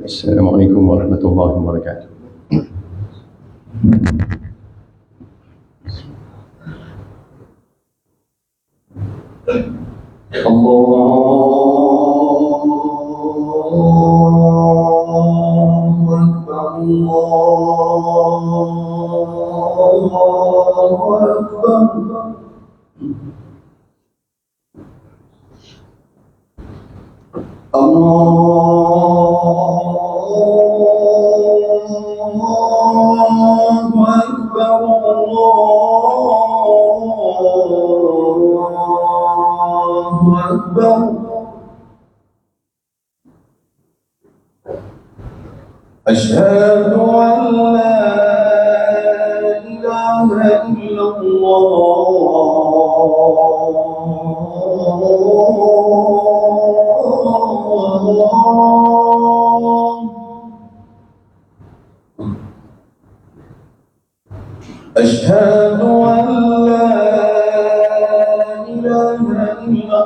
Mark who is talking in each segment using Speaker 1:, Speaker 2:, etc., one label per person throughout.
Speaker 1: السلام عليكم ورحمة الله وبركاته. أشهد أن لا إله إلا الله. أشهد أن لا إله إلا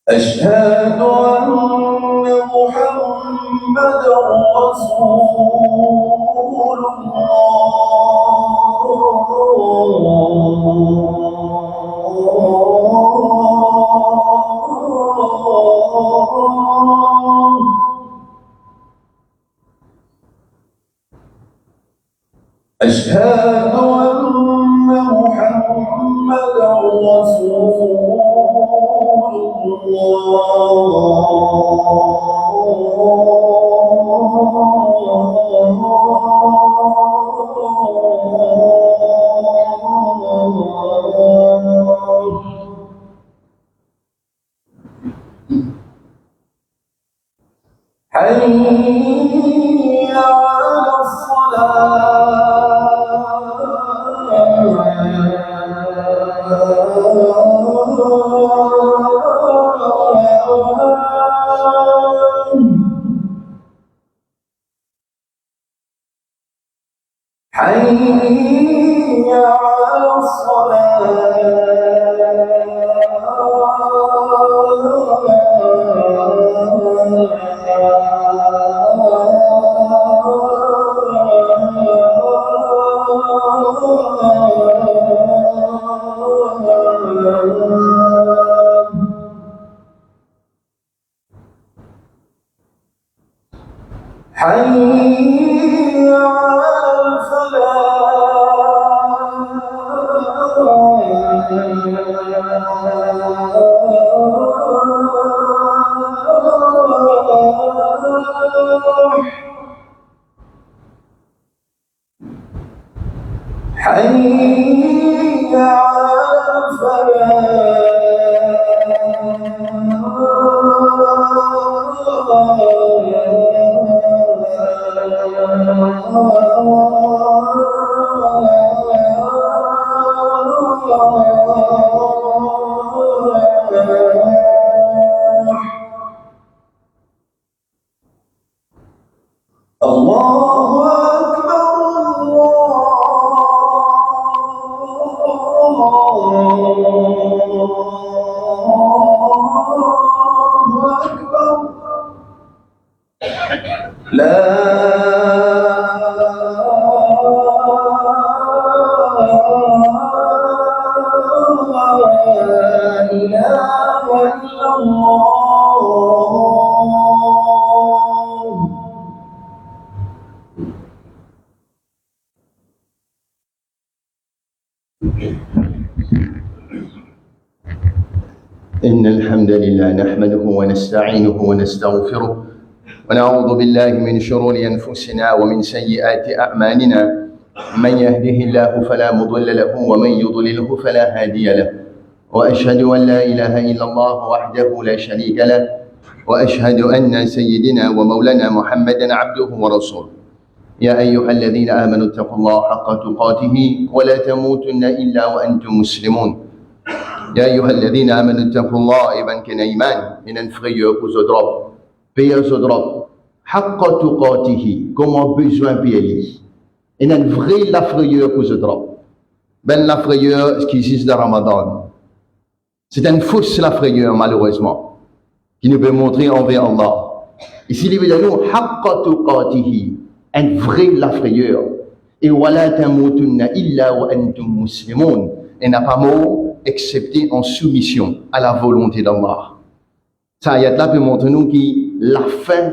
Speaker 1: أشهد أن محمدًا رسول الله. أشهد أن محمدًا رسول حي على حي على حي على حي على الله أكبر الله أكبر لا إله إلا الله. إن الحمد لله نحمده ونستعينه ونستغفره ونعوذ بالله من شرور أنفسنا ومن سيئات أعمالنا. من يهده الله فلا مضل له ومن يضلله فلا هادي له. وأشهد أن لا إله إلا الله وحده لا شريك له وأشهد أن سيدنا ومولانا محمدا عبده ورسوله. يا أيها الذين آمنوا اتقوا الله حق تقاته ولا تموتن إلا وأنتم مسلمون يا أيها الذين آمنوا اتقوا الله إبن كان إيمان إن فريق وزدرب بيا زدرب حق تقاته كما besoin بيلي إن vrai la frayeur وزدرب ben la frayeur qui existe dans Ramadan c'est une fausse la frayeur malheureusement qui nous peut montrer envers Allah ici il dit nous حق تقاته un vrai la frayeur et ولا تموتن إلا وأنتم مسلمون et n'a pas mot excepté en soumission à la volonté d'Allah. Ça ayat-là peut montrer nous que la fin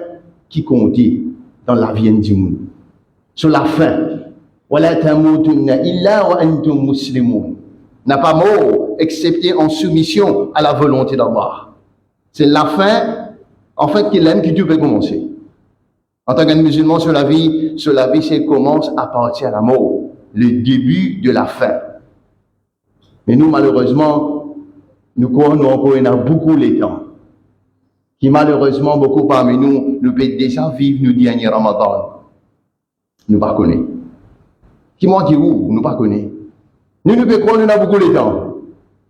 Speaker 1: qui comptait dans la vie du monde. Sur la fin, وَلَا تَمُوتُنَّ إِلَّا وَأَنْتُمْ مُسْلِمُونَ n'a pas mot excepté en soumission à la volonté d'Allah. C'est la fin, en fait, qu'il aime que tu peux commencer. En tant qu'un musulman sur la vie, c'est commence à partir à la mort, le début de la fin. Mais nous, malheureusement, nous encore beaucoup les temps. Qui malheureusement, beaucoup parmi nous, nous peut déjà vivre nos derniers Ramadan. Nous ne pas connaître. Qui m'ont dit où? Nous ne pas connaître. Nous ne pouvons croire nous avons beaucoup les temps.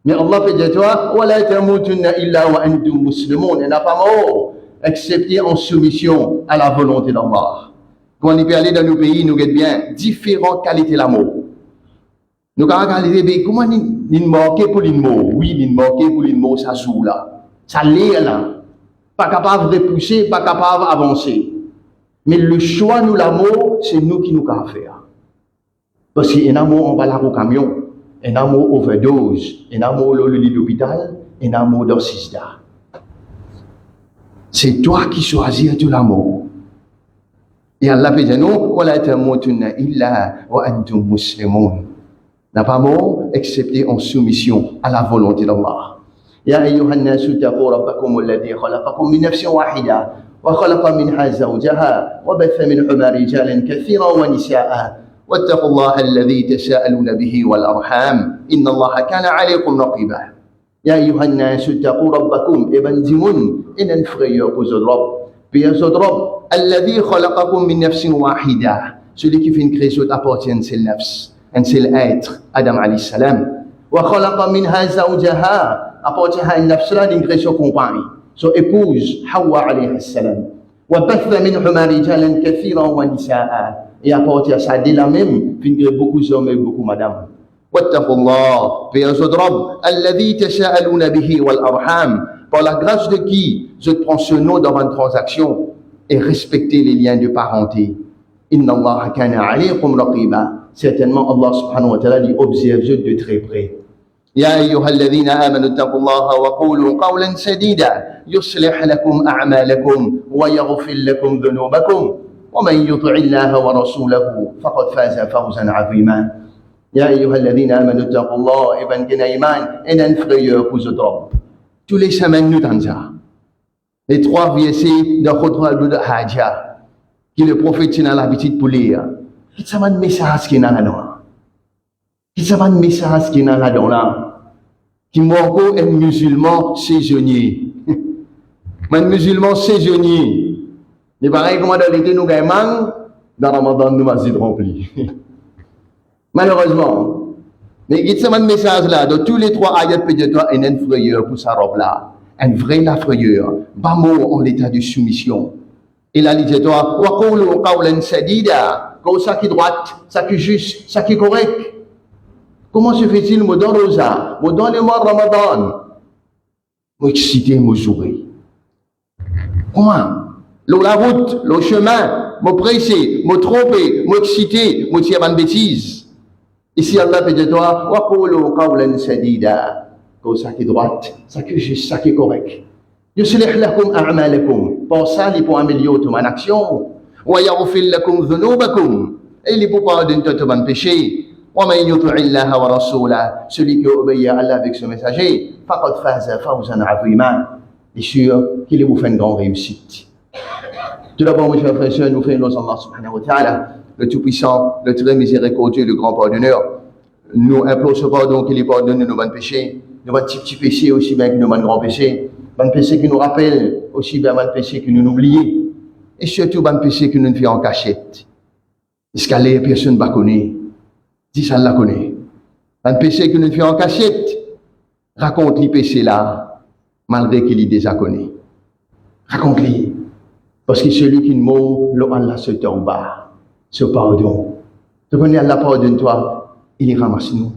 Speaker 1: Mais Allah peut dire toi, وَلَا تَمُوتُنَّ إِلَّا وَأَنْتُمْ مُسْلِمُونَ et n'a pas mort, excepté en soumission à la volonté d'Allah. Quand on peut aller dans nos pays, nous avons bien différentes qualités l'amour. Nous avons dit, comment nous manquons pour l'immo? Oui, nous manquons pour l'immo, ça joue là. Ça l'est là. Pas capable de repousser, pas capable d'avancer. Mais le choix, nous, l'amour, c'est nous qui nous avons faire. Parce qu'un amour, on va là au camion, un amour overdose, un amour au lit d'hôpital, un amour dans sisda. C'est toi qui choisis tout l'amour. Et Allah peut dire, non, وَلَا تَمُوتُنَّ إِلَّا وَأَنْتُمْ مُسْلِمُونَ n'a pas mot excepté en soumission à la volonté d'Allah. يا أيها الناس اتقوا ربكم الذي خلقكم من نفس واحدة وخلق منها زوجها وبث منهما رجالا كثيرا ونساء واتقوا الله الذي تساءلون به والأرحام إن الله كان عليكم رقيبا. يا أيها الناس اتقوا ربكم ابن زمن إن الفريق زدرب بيزدرب الذي خلقكم من نفس واحدة celui qui fait une création appartient c'est le nafs. Un seul être, Adam alayhi salam. Wa khalaqa minha zawjaha, apporte à une nafsla d'une création compagne. Son épouse, Hawa alayhi salam. Wa batha minhuma rijalan kathiran wa nisaa. Et apporte à ça de la même, fin beaucoup d'hommes et beaucoup madame. Wattaqullah, fi azadrab, alladhi tasa'aluna bihi wal arham. Par la grâce de qui je prends ce nom dans une transaction et respecter les liens de parenté. Inna Allah kana alaykum raqiba. Certainement, Allah subhanahu wa ta'ala lui observe de très près. يا أيها الذين آمنوا اتقوا الله وقولوا قولا سديدا يصلح لكم أعمالكم ويغفر لكم ذنوبكم ومن يطع الله ورسوله فقد فاز فوزا عظيما. يا أيها الذين آمنوا اتقوا الله ابن كنا إيمان إن انفريو كوزدرب. Tous les semaines nous t'enja. Les trois versets de Khutbah al-Hajjah qui le prophète n'a l'habitude pour lire. Qu'est-ce que c'est un message qui est là-dedans? Qu'est-ce que c'est un message qui est là-dedans? Qui manque un musulman saisonnier. Un musulman saisonnier. Mais pareil, comme dans l'été, nous gagnons, dans Ramadan, nous masjid remplis. Malheureusement. Mais qu'est-ce que c'est un message là? Dans tous les trois ayats, peut-être, il y a une frayeur pour sa robe là. Un vrai la frayeur. Pas mot en l'état de soumission. Et là, il dit, toi, wa qulu qawlan sadida. Comme ça qui est droite, ça qui est juste, ça qui est correct. Comment se fait-il, moi dans Rosa, moi dans le mois de Ramadan, moi excité, moi sourire. Comment? La route, le chemin, moi pressé, moi trompé, moi excité, moi tiens une bêtise. Ici, Allah peut dire toi, wa qulu qawlan sadida. Comme ça qui est droite, ça qui est juste, ça qui est correct. Yuslih lakum a'malakum. Pour ça, il faut améliorer ton action. ويغفر لكم ذنوبكم et il vous pardonne tout votre péché. ومن يطع الله ورسوله celui qui obéit à Allah avec ce messager فقد فاز فوزا عظيما et sûr qu'il vous fait une grande réussite. Tout d'abord, mes chers frères et sœurs, nous faisons Allah subhanahu wa ta'ala, le tout-puissant, le très miséricordieux, le grand pardonneur. Nous implorons ce pardon qu'il pardonne nos bonnes péchés, nos petits péchés aussi bien que nos grands péchés, bonnes péchés qui nous rappellent aussi bien bonnes péchés que nous oublions. Et surtout, bon péché que nous ne faisons en cachette. Est-ce qu'elle personne ne connaît? Dis ça, la connaît. Un péché que nous faisons en cachette, raconte les péchés là, malgré qu'il est déjà connu. Raconte-les. Parce que celui qui meurt, Allah se tombe, se pardonne. Tu connais Allah pardonne-toi, il y ramasse nous.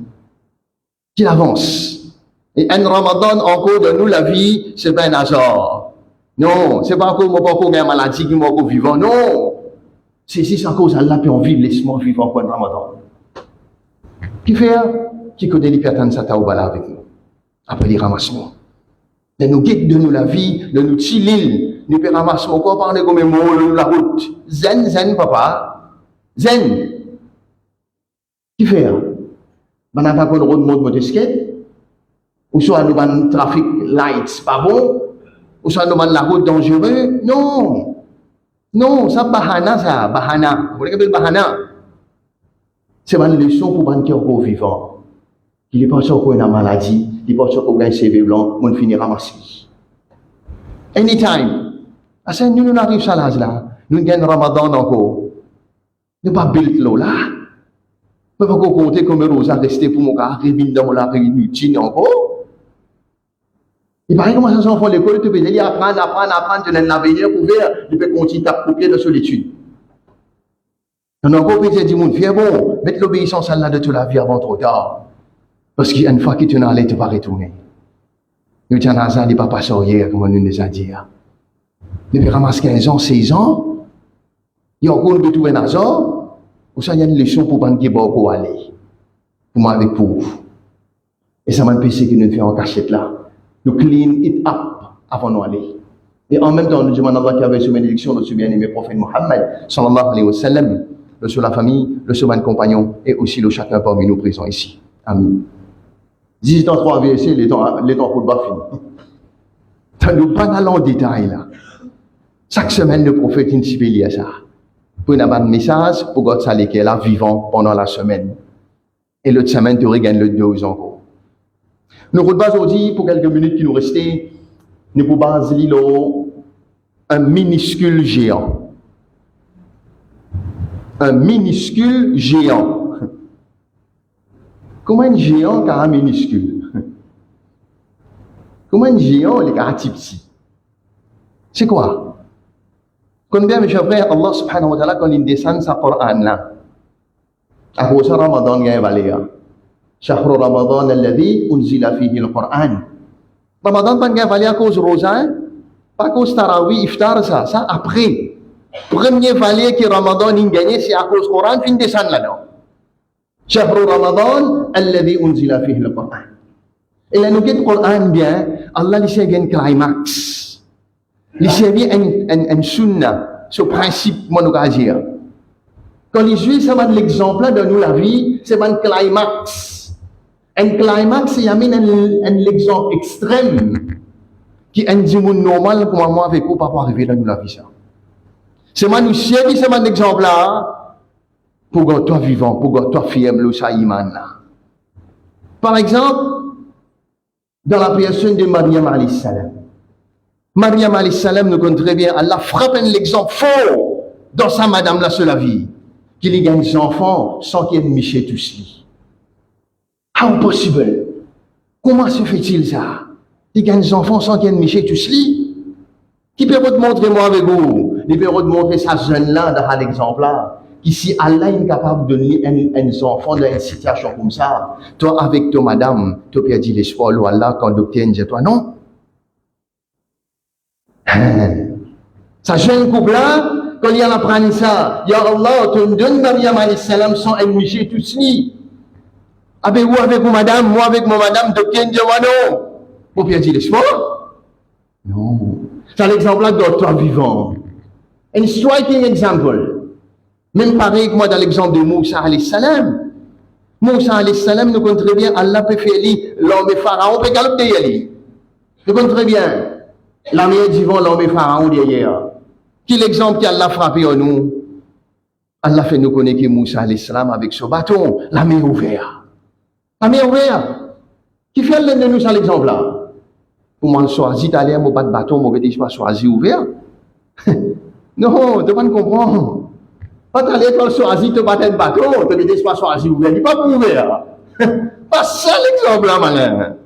Speaker 1: Qu'il avance. Et un Ramadan encore de nous, la vie, c'est pas un hasard. Non, c'est pas encore moi une maladie qui m'a encore vivant. Non. C'est à cause d'Allah, puis on vit, laisse-moi vivre encore un Ramadan. Qui fait? Qui connaît les personnes ça taoubala avec nous. Après les ramassements. De nous guider de nous la vie, de nous chiller, nous peut ramasser encore parler comme un mot, la route. Zen, zen, papa. Zen. Qui fait? On n'a pas de route mode motoskate. Ou soit nous avons trafic lights pas bon. Ou soit nous avons la route dangereuse. Non. Non, ça bahana ça, bahana. Vous voyez bahana? C'est une leçon pour un cœur vivant. Il n'est pas sûr qu'on a une maladie, il n'est pas sûr qu'on a un CV blanc, on finira ramasser. Anytime. Parce que nous arrivons à l'âge là, nous gagnons Ramadan encore. Nous pas build l'eau là. Nous ne pouvons pas compter comme Rosa rester pour mon gars, revient dans la inutile encore. Il paraît comment ça s'en fait l'école, tu peux aller apprendre, tu n'as pas l'avenir pour faire, tu peux continuer à copier de solitude. On a encore peut-être dit, mon frère, bon, mettre l'obéissance à Allah de toute la vie avant trop tard. Parce qu'une fois que tu n'as allé, tu vas retourner. Nous tiens à ça, il n'est pas passé hier, comme on nous déjà dit. Depuis ramasse 15 ans, 16 ans, il y a encore une trouver un hasard, ou ça, il y a une leçon pour ne pas aller. Pour moi, avec pauvre. Et ça m'a empêché que nous faisons en cachette là. Nous clean it up avant de aller. Et en même temps, nous demandons à Allah qui avait sous bénédiction de ce bien-aimé prophète Mohammed, sallallahu alayhi wa sallam, le sur la famille, le sur un compagnon, et aussi le chacun parmi nous présents ici. Amen. 18 ans, 3 versets, les temps pour le bas fini. Nous pas dans le détail là. Chaque semaine, le prophète inspire à ça. Pour nous avoir un message, pour que ça les là vivant pendant la semaine. Et l'autre semaine, tu regagnes le 2 encore. Nous retrouvons aujourd'hui, pour quelques minutes qui nous restaient, nous pouvons baser un minuscule géant. Un minuscule géant. Comment un géant qui a un minuscule? Comment un géant qui a un petit? C'est quoi? Quand bien, mes chers frères, Allah subhanahu wa ta'ala, quand il descend sa Coran là, à cause de Ramadan, il y a un valéa. شهر رمضان الذي أنزل فيه القرآن. Ramadan pas gain valer à cause rosa, pas à cause tarawih, iftar ça après. Premier valer que Ramadan il gagné c'est à cause Coran fin descendre là-dedans. شهر رمضان الذي أنزل فيه القرآن. Et là nous quitte Coran bien, Allah lui servi un climax. Il servi un sunna, ce principe monogasia. Quand les Juifs ça va l'exemple de nous la vie, c'est un climax. Un climax, il y a un exemple extrême qui est un monde normal comme moi avec vous, pas pour arriver là nous la vie ça. C'est moi nous servi c'est un exemple là pour que toi vivant, pour que toi fier le ça iman là. Par exemple, dans la personne de Maryam alayhi salam. Maryam alayhi salam nous connaît très bien, Allah frappe un exemple fort dans sa madame là sur la vie. Qu'il y gagne des enfants sans qu'il y ait de miché tout cela. How possible? Comment se fait-il ça? Il gagne des enfants sans qu'il y ait de miché tout cela? Qui peut vous montrer moi avec vous? Il peut vous montrer sa jeune là dans l'exemple là. Qui si Allah est capable de donner un enfant dans une situation comme ça, toi avec toi madame, tu peux dire l'espoir ou Allah quand l'obtient, toi non? Sa jeune couple là, quand il y a l'apprendre ça, Ya Allah, tu me donnes Maryam alayhi salam sans ennuyer tout ceci. Avec vous madame, moi avec mon madame, d'obtenir moi non. Vous pouvez dire l'espoir? Non. C'est l'exemple là de toi vivant. Un striking example. Même pareil que moi dans l'exemple de Moussa alayhi salam. Moussa alayhi salam nous connaît très bien, Allah peut faire l'homme et Pharaon peut galoper lui. Nous connaît très bien. L'armée divine, l'homme et Pharaon derrière. Qui l'exemple qu'Allah frappé en nous? Allah fait nous connaître que Moussa alayhi salam avec ce bâton, la main ouverte. La main ouverte. Qui fait l'un de nous ça l'exemple là? Pour moi, choisir d'aller mon bâton, mon bâton, pas choisir ouvert. Non, tu ne vas pas comprendre. Pas à l'école choisi, tu baptême pas trop, tu n'es pas choisi ouvert, il n'est pas pour ouvert. Pas ça l'exemple là, malin.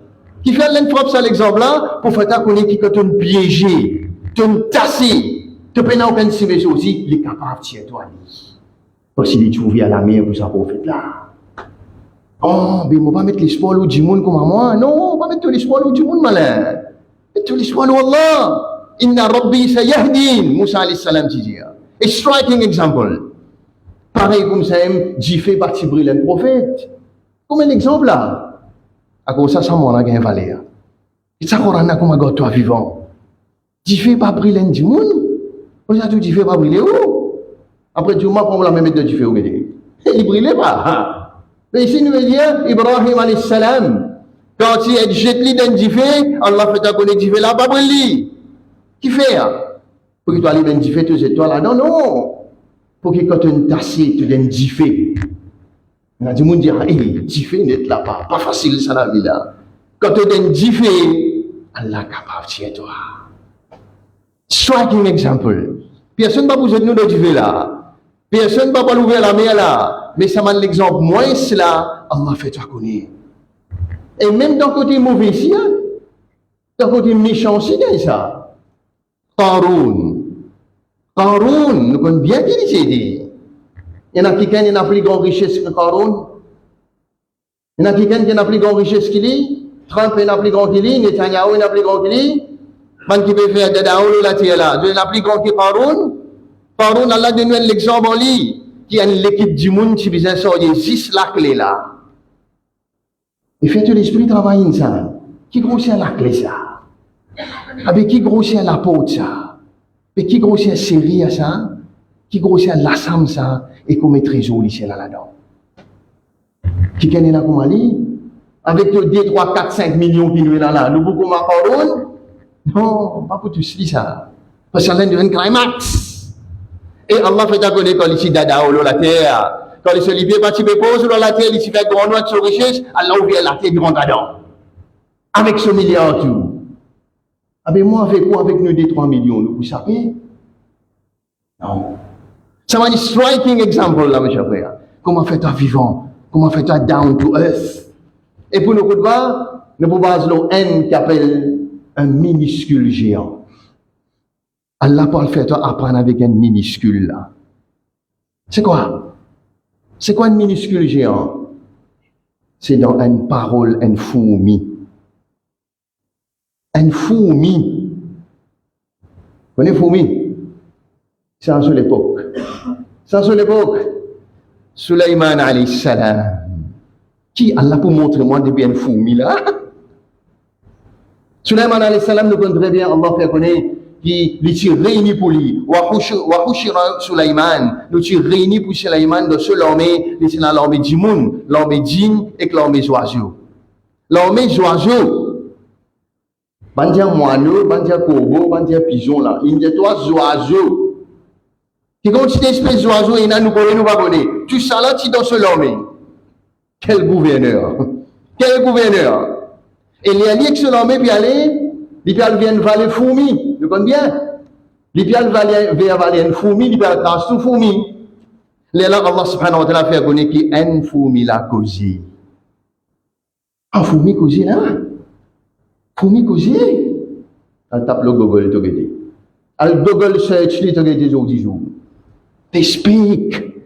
Speaker 1: Qui fait l'enfant ça l'exemple là, pour faire ta connaître qui quand tu piégé, tu tassé, tu peux n'aucun cible aussi, il est capable de tirer toi. Parce qu'il est trouvé à la mer pour sa prophète là. Oh, mais on va pas mettre l'espoir au du monde comme moi. Non, on va mettre l'espoir au du monde, malin. Mettre l'espoir au Allah. Inna Rabbi sayahdin. Moussa alayhi salam dit. A striking example. Pareil comme ça, j'ai fait partie brillant prophète. Comme un exemple là. À cause de ça, moi, on a gagné valeur. Et ça, on a comme un toi vivant. J'ai fait pas brillant du monde. Aujourd'hui, j'ai fait pas brillant où? Après, tu m'as pas la même méthode de faire où? Il brillait pas. Mais ici, nous disons, Ibrahim alayhi salam, quand il est jeté dans le jifé, Allah fait ta connaître jifé là, pas briller. Qui fait? Pour que tu ailles dans le jifé, tu es toi là. Non, non. Pour que quand tu es tassé, tu es dans le jifé. Il y a des gens qui disent, hey, jifé n'est là pas. Pas facile ça la vie là. Quand tu es dans le jifé, Allah est capable de tirer toi. Striking example. Personne ne va vous aider nous dans le jifé là. Personne ne va pas l'ouvrir la mer là. Mais ça m'a l'exemple, moins cela, Allah fait toi connaître. Et même dans le côté mauvais ici, dans le côté méchant aussi, il y a ça. Qaroun, nous connaissons bien qui dit. Il y en a quelqu'un qui a plus grande richesse que Qaroun. Il y en a quelqu'un qui a plus grande richesse qu'il est. Trump a plus grande qu'il est. Netanyahu a plus grande qu'il est. Man qui peut faire de daoulou la terre là. Il y en a plus grand que Qaroun. Qaroun, Allah donne l'exemple en lui. Qui a l'équipe du monde qui vient sortir 6 la clé là. Et fait que l'esprit travaille ça. Qui grossit la clé ça? Avec qui grossit la porte ça? Et qui grossit série ça? Qui grossit la somme ça? Et qu'on met trésor ici là-dedans. Qui gagne là comme Ali? Avec 2, 3, 4, 5 millions qui nous est là. Nous beaucoup macaron? Non, pas pour tout ça. Parce que ça vient de climax. Et Allah fait connaître quand il dada ou la terre. Quand il se libère, il pose la terre, il se fait grand noix de son richesse, Allah ouvre la terre grand dedans. Avec ce milliard tout. Ah ben moi, avec quoi? Avec nos 2-3 millions, nous vous savez? Non. Ça m'a dit striking example là, mes chers frères. Comment fait-on vivant? Comment fait-on down to earth? Et pour nous, nous pouvons avoir un qui appelle un minuscule géant. Allah peut le faire apprendre avec un minuscule là. C'est quoi? C'est quoi un minuscule géant? C'est dans une parole, une fourmi. Une fourmi. Vous connaissez fourmi? C'est en seule époque. C'est en seule époque. Sulaiman alayhi salam. Qui Allah peut montrer moi depuis une fourmi là? Sulaiman alayhi salam nous connaît très bien. Allah fait connaître. Qui les réunis pour lui. Wahushira Sulaiman, nous tu réunis pour Sulaiman dans ce l'armée, c'est l'armée du monde, l'armée djinn et l'armée oiseau. L'armée oiseau, bandia moineau, bandia corbeau, bandia pigeon là, il y a 3 oiseaux. Qui constituent espèce d'oiseau, il y a nous connaissons, nous pas connaître. Tout ça là, tu dans ce l'armée. Quel gouverneur! Quel gouverneur! Et il y a lié que ce l'armée puis aller. Les pials viennent valer fourmi, vous comprenez bien? Les pials viennent valer une fourmi, les pials cassent tout fourmi. Là, Allah subhanahu wa ta'ala fait connaître qu'il y a une fourmi là causée. Un fourmi causée là? Fourmi causée? Elle tape le Google, tu regardes. Elle Google search, tu regardes des autres jours. They speak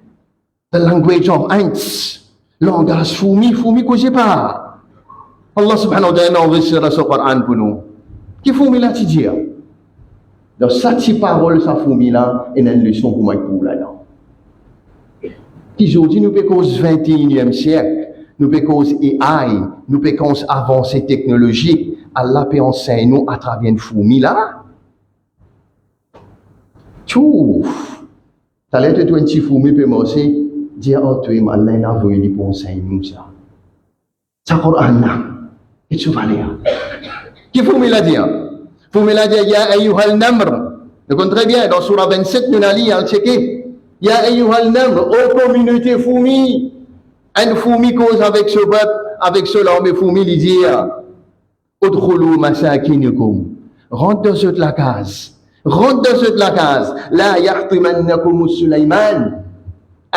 Speaker 1: the language of ants. Langage fourmi, fourmi causée pas. Allah subhanahu wa ta'ala a enregistré dans ce Coran pour nous. Qui fourmi là, tu dis? Dans cette parole, sa fourmi là, il y a une leçon pour moi pour là-dedans. Aujourd'hui, nous pouvons cause 21e siècle, nous pouvons cause AI, nous pouvons cause avancée technologique. Allah peut enseigner nous à travers une fourmi là. Tchouf! T'as l'air de toi, une petite fourmi peut m'enseigner, dire, oh, tu es malin, là, vous voyez, pour enseigner nous ça. Ça, Coran là. Et tu vas lire. Qui fourmi l'a dit? Fourmi l'a dit, ya ayyuhal namr. Vous comprenez très bien, dans Surah 27, nous allons lire, checker. Ya ayyuhal namr, ô communauté fourmi. Une fourmi cause avec ce peuple, avec ce l'armée fourmi, il dit, udkhulu masakinakum. Rentre dans cette la case. Rentre dans cette la case. La yahtimannakum Sulaiman.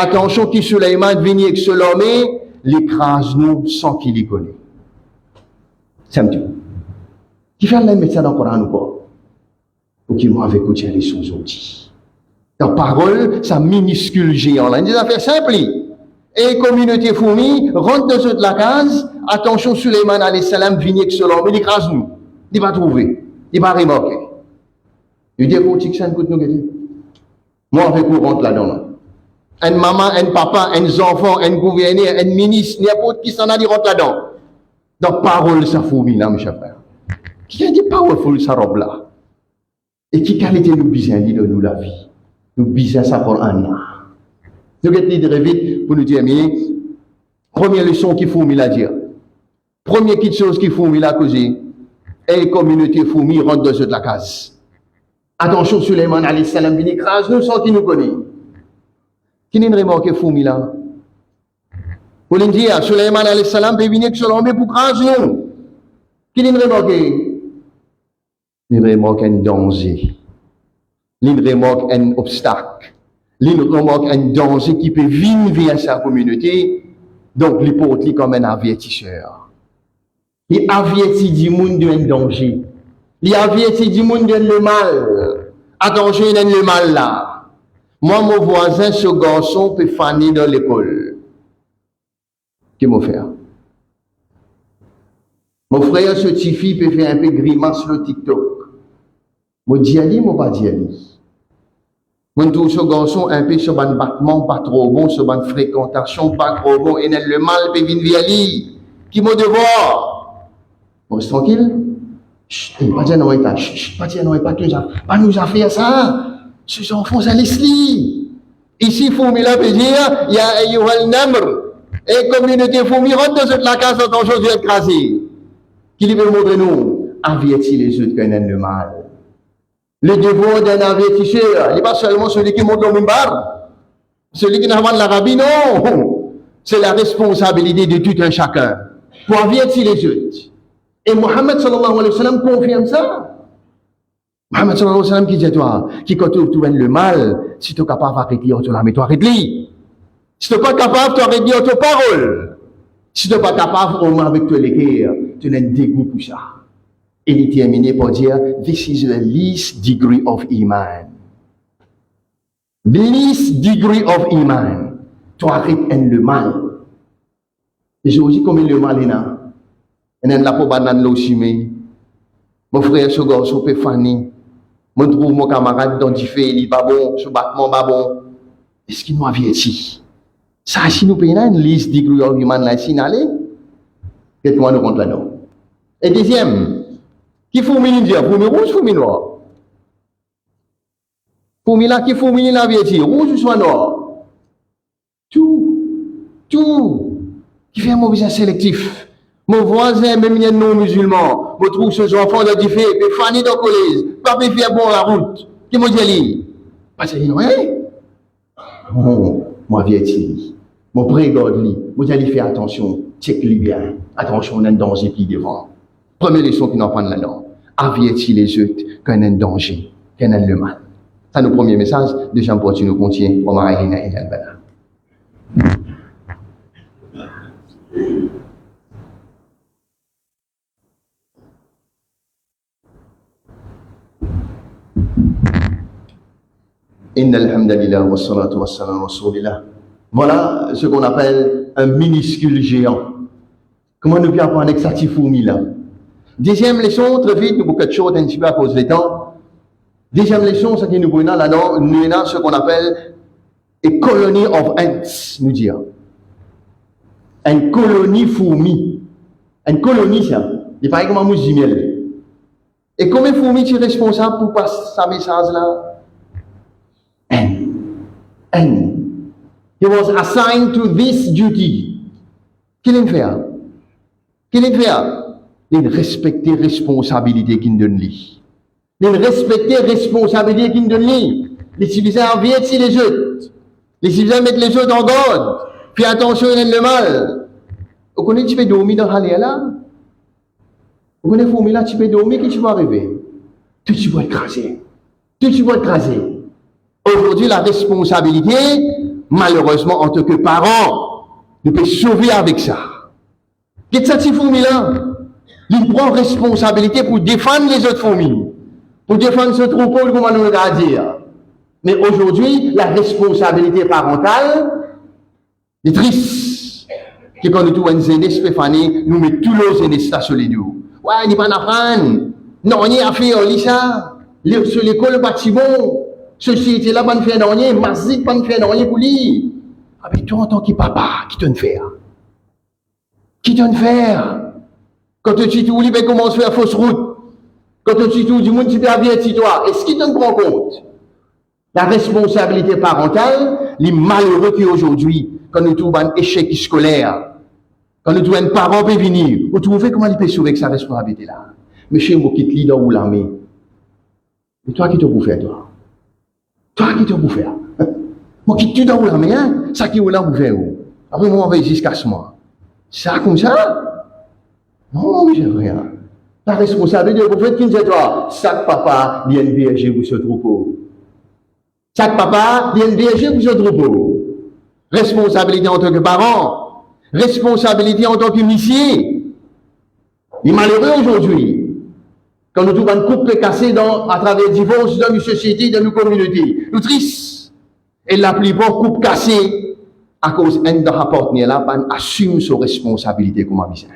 Speaker 1: Attention, qui Suleiman vient avec ce l'homme, l'écrase nous sans qu'il y connaît. C'est un petit peu. Qui fait la mettre ça dans le Coran ou quoi? Ou qui m'ont avec écouté les sons aujourd'hui. La parole, ça minuscule géant. Là, une des affaires simples. Et communauté fourmi, rentre dans la case. Attention, Suleiman alayhi salam vient avec ce l'homme, il écrase nous. Il va trouver. Il va remarquer. Il dit qu'on tique ça, écoute nous. Moi, avec vous, rentre là-dedans. Un maman, un papa, un enfant, un gouverneur, un ministre, n'importe qui s'en a dit rentre là-dedans. Donc, parole, ça fourmi là, mes chers frères. Qui a dit parole, fourmi, ça robe là? Et qui qualité nous besoin de nous la vie? Nous besoin ça pour un an. Nous allons dire vite pour nous terminer. Première leçon qu'il faut la dire. Première petite chose qu'il faut la causer. Et communauté fourmi rentre dans la case. Attention, Suleiman alayhi salam vient écrase nous sans qu'il nous connaît. Qui n'est remarqué fourmi là? Pour nous dire, Suleiman alayhi salam peut venir sur l'homme pour écraser nous. Qui n'est remarqué? Il remarque un danger. Il remarque un obstacle. Il remarque un danger qui peut venir vers sa communauté. Donc, il porte comme un avertisseur. Il avertit du monde d'un danger. Il avertit du monde d'un le mal. Attention, il y a le mal là. Moi, mon voisin, ce garçon peut faner dans l'école. Qu'est-ce que je faire? Mon frère, ce petit fille peut faire un peu grimace sur le TikTok. Moi, dis ali, moi, pas dis ali. Moi, tout ce garçon, un peu sur un battement, pas trop bon, sur une fréquentation, pas trop bon, et le mal peut venir via lui. Qui m'a devoir? On reste tranquille? Chut, pas dire non, pas dire non, pas nous a fait ça. Ces enfants, ça laisse lui. Ici, Foumila peut dire, il y a Ayyuhal Namr. Et communauté Foumi rentre dans la case dans chose d'être écrasé. Qui veut montrer nous? Avertir les autres qu'on aime le mal. Le devoir d'un avertisseur, il n'est pas seulement celui qui monte le mimbar, celui qui n'a pas de l'Arabie, non. C'est la responsabilité de tout un chacun pour avertir les autres. Et Mohammed sallallahu alayhi wa sallam confirme ça. Mohammed sallallahu alayhi wa sallam qui dit toi, qui quand tu trouves le mal, si tu es capable d'arrêter, tu la mets, tu arrêtes-le. Si tu n'es pas capable, tu arrêtes ta parole. Si tu n'es pas capable, au moins avec toi l'équerre, tu n'as un dégoût pour ça. Et il est terminé pour dire, this is the least degree of iman. The least degree of iman. Tu arrêtes le mal. Et je vous dis combien le mal est là. Et là, pour banane l'osimé. Mon frère, ce garçon peut faner. Mon trouve mon camarade dans du fait, il n'est pas bon, ce battement pas bon. Est-ce qu'il nous a averti? Ça, si nous payons une liste degree of iman là, si nous allons, qu'est-ce nous compte là-dedans? Et deuxième, qui fourmille dire? Fourmille rouge, fourmille noir. Fourmille là, qui fourmille là, averti? Rouge ou soit noir? Tout. Qui fait un mauvais sélectif. Mon voisin, même il est non-musulman, me trouve ce enfant là, du fait, mais fané dans le collège, pas peut faire bon la route. Qui m'a dit, parce qu'il dit, moi, averti. Mon prégarde lui, vous allez faire attention, check-lui bien. Attention, on a un danger plus devant. Première leçon qu'on apprend là-dedans. Avertir les autres qu'on a un danger, qu'on a le mal. Ça, le premier message. Deuxième partie, nous contient. Inna alhamdulillah wa salatu wa salam wa rasulillah. Voilà ce qu'on appelle un minuscule géant. Comment nous pouvons apprendre avec ça, fourmi là? Deuxième leçon, très vite, nous avons quelque chose un petit peu à cause du temps. Deuxième leçon, c'est que nous avons là-dedans, nous avons ce qu'on appelle une colony of ants, nous dire. Une colonie fourmi. Une colonie, ça. Il paraît comme un mousse miel. Et combien de fourmis tu es responsable pour passer ce message là? N. He was assigned to this duty. Qu'est-ce qu'il fait? Qu'est-ce qu'il fait? Il respecte les responsabilités qu'il donne lui. Il respecte les responsabilités qu'il donne lui. Les civilisations avertissent les autres. Les civilisations mettent les autres en garde. Puis attention, il y a le mal. Vous connaissez, tu peux dormir dans la là? Vous connaissez, fourmi là, tu peux dormir, qu'est-ce qui va arriver? Tout tu vas écraser. Tout tu vas écraser. Aujourd'hui, la responsabilité, malheureusement, en tant que parents, nous pouvons sauver avec ça. Qu'est-ce que cette fourmi-là? Il prend responsabilité pour défendre les autres fourmis, pour défendre ce troupeau, comme on nous a dit. Mais aujourd'hui, la responsabilité parentale est triste. Que quand nous trouvons une aînée, Stéphanie, nous mettons tous nos aînés sur les deux. Ouais, il n'y a pas d'apprendre. Non, il y a fait, on lit ça. Sur l'école, pas si bon. Société là, pas de faire rien. Masik, pas de faire rien pour lui. Ah, mais toi, en tant que papa, qui t'en faire? Qui t'en faire? Quand tu dis tout, il commence à faire fausse route. Quand tu dis tout, du monde, tu peux avertir toi. Est-ce qu'il t'en prend compte? La responsabilité parentale, les malheureux qui aujourd'hui, quand nous trouvons un échec scolaire, quand nous trouvons un parent peut venir, vous trouvez comment il peut sauver avec sa responsabilité là? Monsieur, vous quittez leader ou l'armée. Et toi qui te pour faire, toi? Toi qui te pour faire? Moi qui te dans l'armée, hein? Ça qui est là pour faire. Après, moi, on va jusqu'à ce moment. Ça comme ça? Non, mais j'ai rien. La responsabilité du prophète qui dit toi, chaque papa vient berger pour ce troupeau. Chaque papa vient berger pour ce troupeau. Responsabilité en tant que parent, responsabilité en tant qu'initié. Il est malheureux aujourd'hui. Quand nous trouvons un couple cassé à travers le divorce dans nos sociétés, dans nos communautés, nous tristes. Et la plupart couple cassés à cause d'un de partenaire là, assume ses responsabilités comme un misère.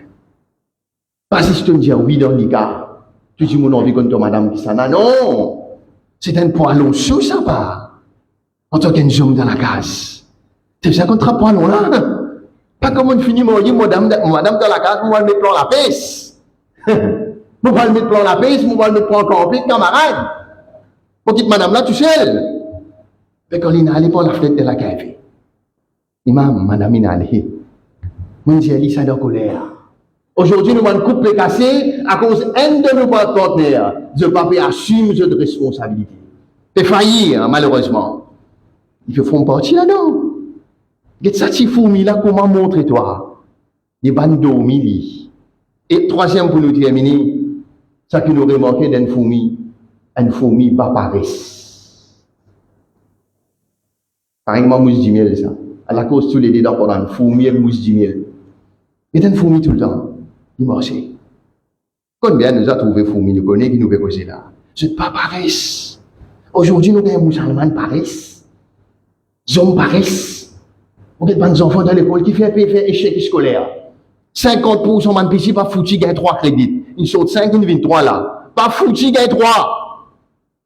Speaker 1: Pas si tu me dis oui dans le cas, tu dis mon envie contre madame qui s'en a. Non, c'est un poilon sous ça pas. En tant qu'un homme dans la case. C'est ça contre un poilon là. Pas comme on finit mon dit madame dans la case, on va le mettre plan la peste. On va le mettre plan la peste, on va le mettre plan campé, camarade. Pour quitte madame là, tu sais. Mais quand il est allé pour la fenêtre de la cave. Imam, madame il est allé. Mon Dieu, elle est en colère. Aujourd'hui, nous avons un couple cassé à cause d'un de nos partenaires. Le papa assume cette responsabilité. Il fait faillir, malheureusement. Ils font partie là-dedans. Qu'est-ce que ça fourmi là, comment montrer toi? Les bandes dormi. Et troisième pour nous terminer, ça que nous remarquons d'une fourmi pas paresse. Par exemple, mousse du miel, ça. À la cause tous les deux d'accord, une fourmi et mousse du miel. Et d'une fourmi tout le temps. Il marchait. Combien nous a trouvé fourmis, nous connaissons qui nous fait causer là. C'est pas paresse. Aujourd'hui, nous avons des musulmans paresse. Des hommes paresse. Vous avez des enfants dans l'école qui font échec scolaire. 50% de PC pas foutu, gagne 3 crédits. Ils sont 5, ils viennent 3 là. Pas foutu, gagne 3.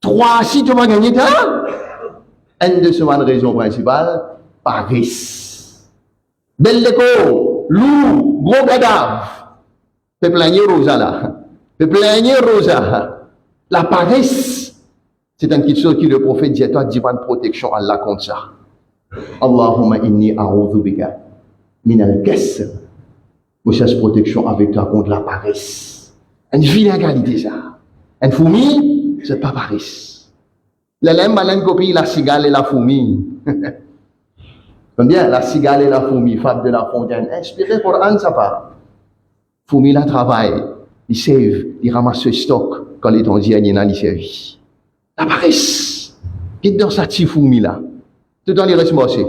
Speaker 1: 3, si tu vas gagner, une de ces raisons principales, paresse. Belle déco, loup, gros cadavre. Peut plaigner Rosa là. Peut plaigner Rosa. La paresse, c'est une question que le prophète dit à toi, divine protection, Allah contre ça. Allahumma inni a'udhu bika min al-kasr. Je cherche protection avec toi contre la paresse. Une vilaine qualité ça. Une fourmi, c'est pas paresse. La laine malin copie la cigale et la fourmi. Combien la cigale et la fourmi, fable de la fontaine. Inspiré pour Anne, ça part. Fourmi la travaille, il save, il ramasse ce stock quand les tondiers y en a il servi. La paresse. Qui dans sa petite fourmi là. Tout dans les restes moissés.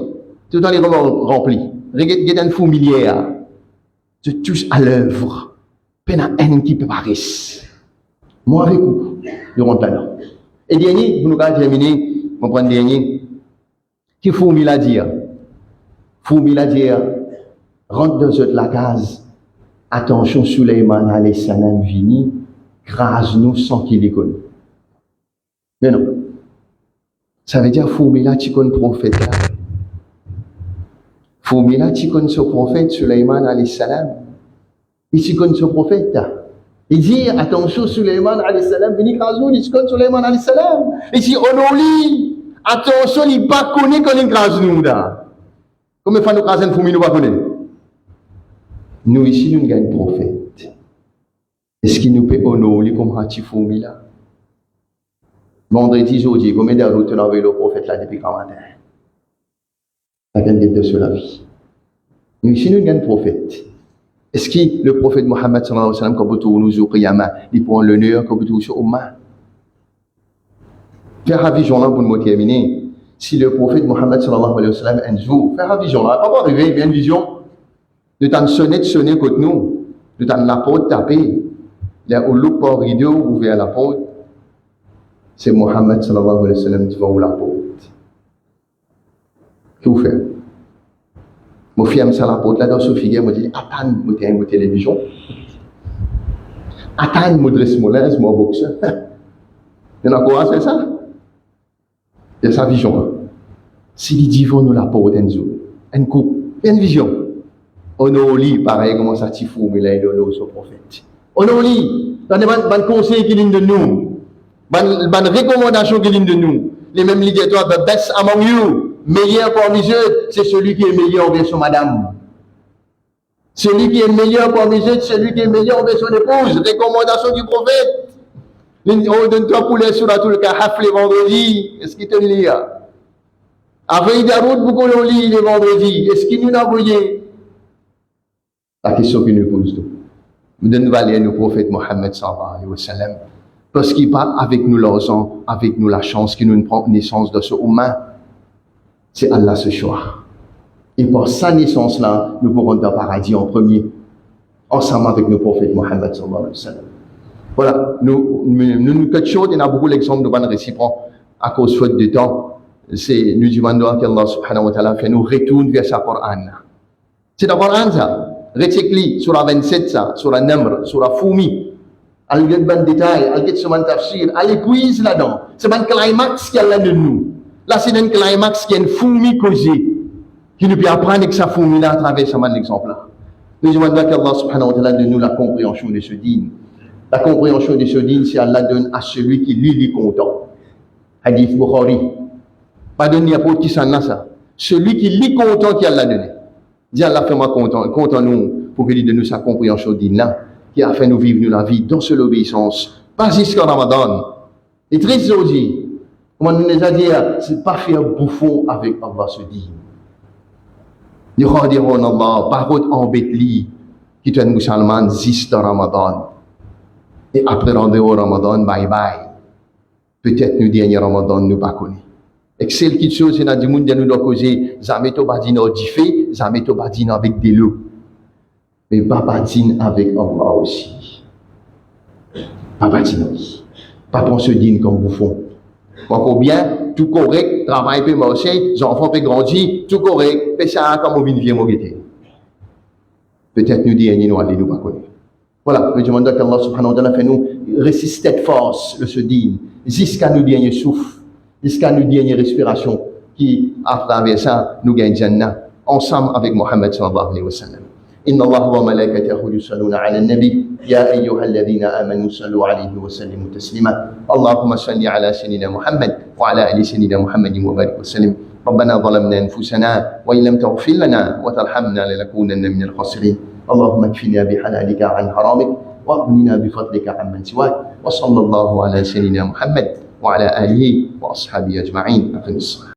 Speaker 1: Tout dans les remplis. Regarde une fourmilière. Je touche à l'œuvre. Peine à haine qui peut paresse. Moi avec vous, je rentre là-dedans. Et dernier, vous nous allez terminer, on prend le dernier. Qui fourmi la dire? Fourmi la dire, rentre dans la case. Attention, Suleiman alayhi salam vini, crase-nous sans qu'il les connaisse. Mais non. Ça veut dire, fourmi là, tu connais le prophète. Fourmi là, tu connais ce prophète, Suleiman alayhi salam. Et tu connais ce prophète. Il dit, attention, Suleiman alayhi salam vini, crase-nous, tu connais Suleiman alayhi salam. Et si on lit, attention, il ne pas connaît qu'on est crase-nous. Comment fait nous craser une fourmi, nous pas connaît? Nous ici, nous avons un prophète. Est-ce qu'il nous peut honorer comme Hati Fourmi là? Vendredi, jeudi, combien de routes on a vu le prophète là depuis quand matin? La gagne de sur la vie. Nous ici, nous avons un prophète. Est-ce que le prophète Mohammed sallallahu alayhi wa sallam, quand vous tournez au Qiyamah, il prend l'honneur quand vous tournez sur Ummah? Faire la vision là pour nous terminer. Si le prophète Mohammed sallallahu alayhi wa sallam un jour fait la vision là, pas arriver, bien une vision de t'en sonner contre nous, de t'en la porte taper, là où l'eau par rideau ouvert la porte, c'est Mohammed sallallahu alayhi wa sallam qui va ouvrir la porte. Qu'est-ce que vous faites? Mon fils ça la porte là dans ce figure, moi dit attends, moi t'ai une télévision. Attends, moi dresse molin, moi boxeur. Il y en a quoi c'est ça? C'est sa vision. Si les divins nous la porte un coup, une vision. On a lit pareil comment ça t'y fout, mais là il est au prophète. On a lit dans des bonnes conseils qui viennent de nous, bonnes recommandations qui viennent de nous. Les mêmes leaders, the best among you. Meilleur parmi eux, c'est celui qui est meilleur envers son madame. Celui qui est meilleur parmi eux, c'est celui qui est meilleur envers son épouse. Recommandation du prophète. On donne-toi pour les suratul Kahf les vendredis. Est-ce qu'il te lit? Après, il y a beaucoup de lit les vendredis. Est-ce qu'il nous a envoyé? La question qu'il nous pose, nous donnons valeur au prophète Mohammed sallallahu alayhi wa sallam. Parce qu'il parle avec nous l'argent, avec nous la chance qui nous prend naissance de ce humain. C'est Allah ce choix. Et par sa naissance-là, nous pourrons dans le paradis en premier, ensemble avec le prophète Mohammed sallallahu alayhi wa sallam. Voilà, nous quelque chose, il y a beaucoup d'exemples de bonnes réciproques à cause faute de temps. C'est nous demandons qu'Allah subhanahu wa ta'ala fait nous retourne vers sa Coran. C'est dans le Coran ça. Recycli, sur la 27 ça, sur la Namr, sur la Foumi. Elle a des détails, elle a sur le tafsir, elle est quiz là-dedans. C'est un climax qui est là de nous. Là, c'est un climax qui est une fourmi causée, qui nous peut apprendre que sa fourmi là à travers ce exemple-là. Nous demandons qu'Allah subhanahu wa ta'ala donne nous la compréhension de ce dîne. La compréhension de ce dîne, c'est Allah donne à celui qui lit content. Hadith Bukhari. Pas donner à pour qui s'en a ça. Celui qui lit content qui Allah donné. Dis Allah fais-moi content nous, pour qu'il donne nous sa compréhension de dîne là, qui a fait nous vivre nous la vie dans seule obéissance. Pas jusqu'en Ramadan. Et triste aujourd'hui. Comment nous les a dit, c'est pas faire bouffon avec Allah ce dit. Nous redirons Allah, par contre, embête-li, qui est un musulman, ziste Ramadan. Et après rendez-vous Ramadan, bye bye. Peut-être nous dernier Ramadan, nous pas connaît. Et celle qui chose, c'est dans le monde, nous doit causer, zameto badina diffé, zameto badina avec des lots. Mais pas badine avec Allah aussi. Pas badina aussi. Pas prendre ce dîne comme bouffon. Encore bien, tout correct, travail peut marcher, les enfants peuvent grandir, tout correct, mais ça comme on vient de vivre. Peut-être nous dire, nous allons nous pas connaître. Voilà, je demande qu'Allah subhanahu wa ta'ala fait nous résister de force de ce dîne, jusqu'à nous dernier souffle, jusqu'à nous dernière respiration, qui à travers ça nous gagne Jannah, ensemble avec Mohammed sallallahu alayhi wa sallam. إن الله وملائكته يصلون على النبي يا أيها الذين آمنوا صلوا عليه وسلموا تسليما اللهم صل على سيدنا محمد وعلى آل سيدنا محمد وبارك وسلم ربنا ظلمنا أنفسنا وإن لم تغفر لنا وترحمنا لنكونن من الخاسرين اللهم اكفنا بحلالك عن حرامك واغننا بفضلك عمن سواك وصلى الله على سيدنا محمد وعلى آله وأصحابه أجمعين أقم الصلاة